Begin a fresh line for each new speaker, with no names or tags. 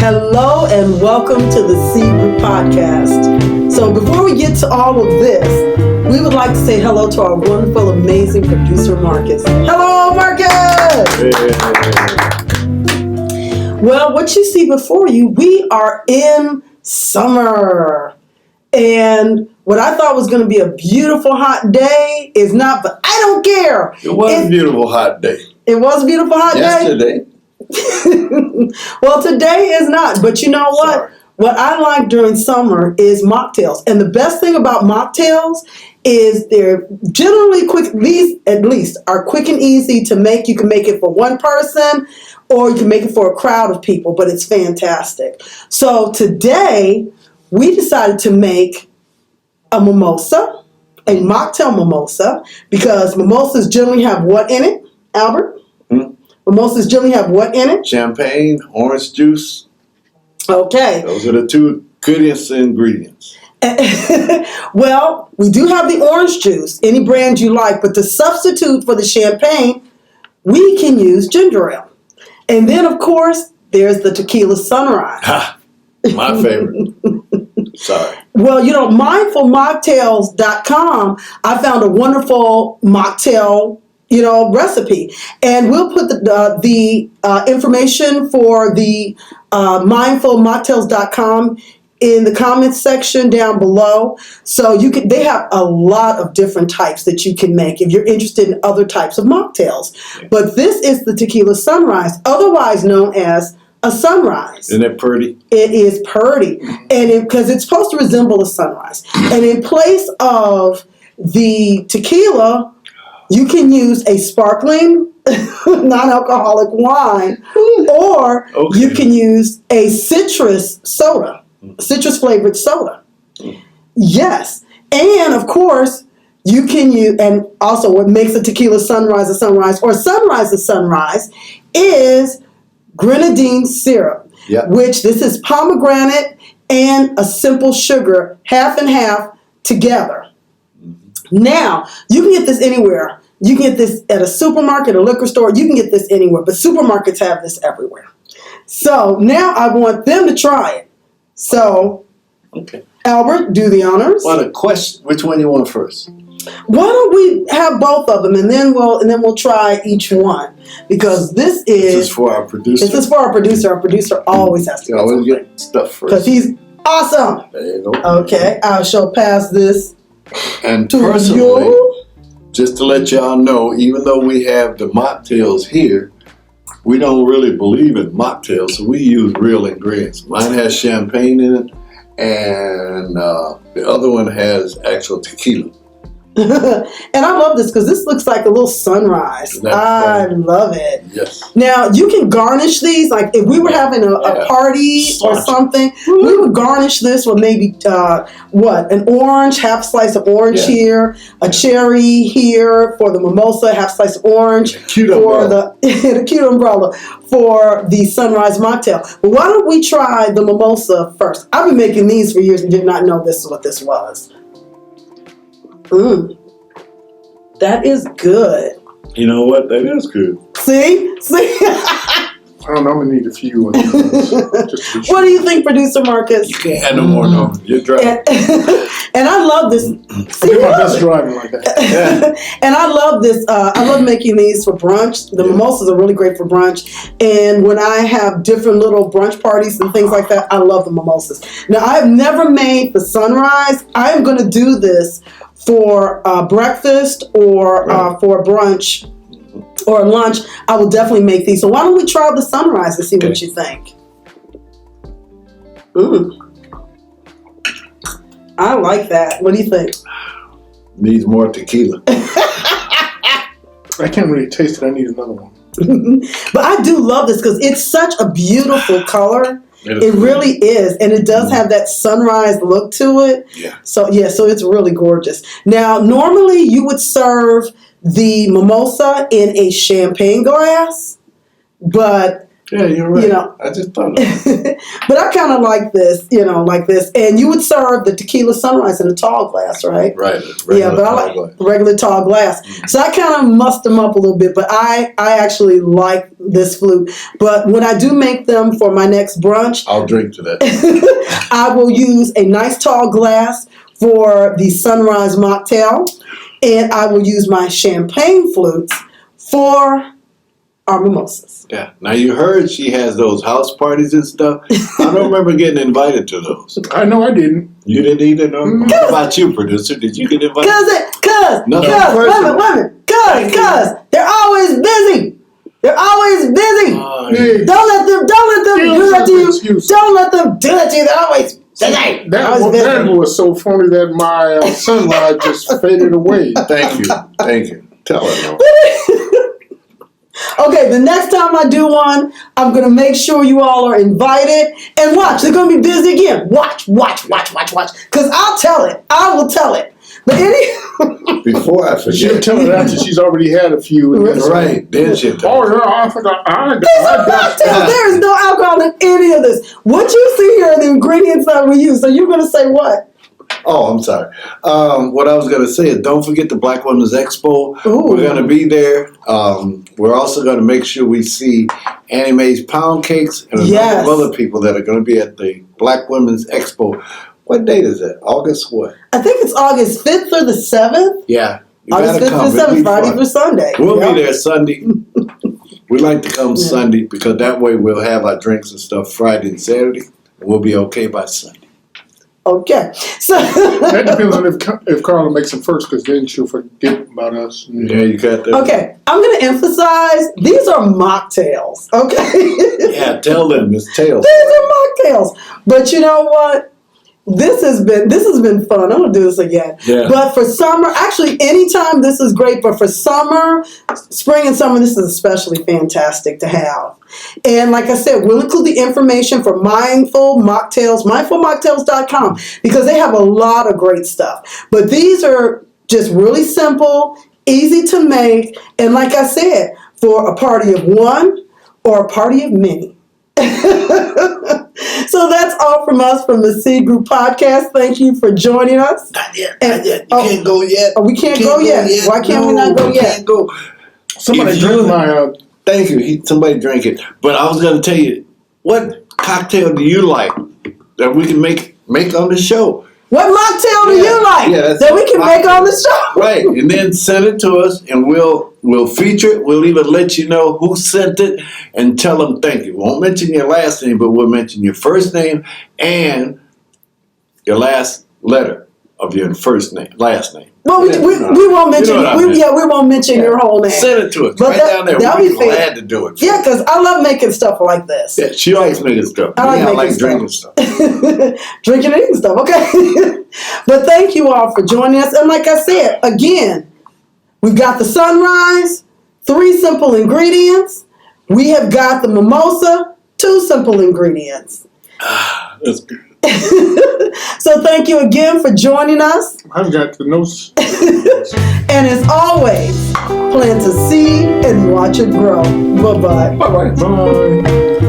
Hello and welcome to the C Group Podcast. So before we get to all of this, we would like to say hello to our wonderful, amazing producer, Marcus. Hello, Marcus!
Hey.
Well, what you see before you, we are in summer. And what I thought was going to be a beautiful hot day is not, but I don't care.
It was a beautiful hot day.
It was a beautiful hot day?
Yesterday.
Well, today is not, but you know what?
Sorry.
What I like during summer is mocktails. And the best thing about mocktails is they're generally quick, these at least are quick and easy to make. You can make it for one person or you can make it for a crowd of people, but it's fantastic. So today we decided to make a mimosa, a mocktail mimosa, because mimosas generally have what in it, Albert? Mimosas generally have what in it?
Champagne, orange juice.
Okay.
Those are the two goodest ingredients.
Well, we do have the orange juice, any brand you like, but to substitute for the champagne, we can use ginger ale. And then, of course, there's the tequila Sunrise.
Ha! My favorite. Sorry.
Well, you know, mindfulmocktails.com, I found a wonderful mocktail recipe. And we'll put the information for the mindfulmocktails.com in the comments section down below. So they have a lot of different types that you can make if you're interested in other types of mocktails. Yeah. But this is the tequila Sunrise, otherwise known as a sunrise.
Isn't it pretty?
It is pretty. And because it's supposed to resemble a sunrise. And in place of the tequila, you can use a sparkling, non-alcoholic wine, or you can use a citrus soda, citrus-flavored soda. Yes. And, of course, you can use, and also what makes a tequila sunrise a sunrise, or sunrise a sunrise, is grenadine syrup, which this is pomegranate and a simple sugar, half and half together. Now, you can get this anywhere. You can get this at a supermarket, a liquor store. You can get this anywhere, but supermarkets have this everywhere. So now I want them to try it. So,
okay,
Albert, do the honors.
Well, the question: which one you want first?
Why don't we have both of them, and then we'll try each one, because this is
for our producer.
This is for our producer. Our producer always has to
always get stuff first
because he's awesome.
There you go.
Okay, I shall pass this.
And
to
personally,
you.
Just to let y'all know, even though we have the mocktails here, we don't really believe in mocktails, so we use real ingredients. Mine has champagne in it, and the other one has actual tequila.
And I love this because this looks like a little sunrise. I love it.
Yes.
Now, you can garnish these. Like if we were having a party or something, we would garnish this with maybe, an orange, half slice of orange here, a cherry here for the mimosa, half slice of orange for the cute umbrella for the Sunrise Mocktail. But why don't we try the mimosa first? I've been making these for years and did not know this is what this was. That is good.
You know what? That is good.
See?
I don't know. I'm going to need a few.
What do you think, Producer Marcus?
You can't have no more, no. You're driving.
And I love this.
I do my best driving like that.
Yeah.
And I love this. I love making these for brunch. The mimosas are really great for brunch. And when I have different little brunch parties and things like that, I love the mimosas. Now, I've never made the sunrise. I'm going to do this for breakfast or for brunch or lunch. I will definitely make these. So why don't we try the sunrise and see what you think? I like that. What do you think?
Needs more tequila.
I can't really taste it. I need another one.
But I do love this because it's such a beautiful color. It really is. And it does have that sunrise look to it.
Yeah.
So it's really gorgeous. Now, normally you would serve the mimosa in a champagne glass, but
Yeah, you're right.
You know.
I just thought of it.
But I kind of like this, like this. And you would serve the tequila Sunrise in a tall glass, right?
Right.
Yeah, but I like regular tall glass. So I kind of mussed them up a little bit, but I actually like this flute. But when I do make them for my next brunch,
I'll drink to that.
I will use a nice tall glass for the Sunrise Mocktail, and I will use my champagne flutes for our mimosas.
Yeah. Now you heard she has those house parties and stuff. I don't remember getting invited to those.
I know I didn't.
You didn't either, no? How about you, producer? Did you get invited?
Cuz, they're always busy. They're always busy.
Hey,
Don't let them do that to you.
excuse.
Don't let them do that to you. They're always busy.
That was so funny that my sunlight just faded away.
Thank you. Tell her no.
Okay, the next time I do one, I'm going to make sure you all are invited. And watch, they're going to be busy again. Watch. Because I'll tell it. I will tell it. But
Before I
She'll
forget.
tell it after she's already had a few.
Right. Then she'll tell
Oh,
her.
yeah, I forgot.
these are mocktails. There is no alcohol in any of this. What you see here are the ingredients that we use. So you're going to say what?
Oh, I'm sorry. What I was going to say is don't forget the Black Women's Expo.
Ooh.
We're going to be there. We're also going to make sure we see Annie Mae's Pound Cakes and a
Yes.
number of other people that are going to be at the Black Women's Expo. What date is that? August what?
I think it's August 5th or the 7th.
Yeah. You
August
gotta
5th
come.
or
It'll
7th,
be
Friday
fun.
through Sunday.
We'll
Yep.
be there Sunday. We like to come Sunday because that way we'll have our drinks and stuff Friday and Saturday. And we'll be okay by Sunday.
Okay. So
That depends on if Carla makes it first, because then she'll forget about us.
Yeah, you got that.
okay, I'm going to emphasize these are mocktails. Okay.
Yeah, tell them it's tails.
These are mocktails. But you know what? This has been fun. I'm gonna do this again.
Yeah.
But for summer, actually anytime this is great, but for summer, spring and summer, this is especially fantastic to have. And like I said, we'll include the information for Mindful Mocktails, mindfulmocktails.com, because they have a lot of great stuff. But these are just really simple, easy to make, and like I said, for a party of one or a party of many. So that's all from us from the Seed Group Podcast. Thank you for joining us.
Not yet. You can't go yet.
Oh, we can't go yet. Why can't we not go
we
yet?
Can't go.
Somebody
If
drink
you-
my.
Thank you. Somebody drank it. But I was going to tell you, what cocktail do you like that we can make on the show?
What mocktail do you like that we can make on the show?
Right. And then send it to us and we'll feature it. We'll even let you know who sent it and tell them thank you. We won't mention your last name, but we'll mention your first name and your last letter of your last name.
Well, we won't mention.
You know what I mean.
We won't mention your whole name.
Send it to us.
But
right down there.
that'll
We'll
be
be
fair.
glad to do it.
Yeah, because I love making stuff like this.
Yeah, she likes making stuff.
I like
Me,
making
like
stuff.
drinking stuff.
Drinking and eating stuff, okay? But thank you all for joining us. And like I said, again, we've got the Sunrise, 3 simple ingredients. We have got the Mimosa, 2 simple ingredients.
That's good.
So thank you again for joining us.
I've got the nose.
And as always, plant a seed and watch it grow. Bye-bye.
Bye.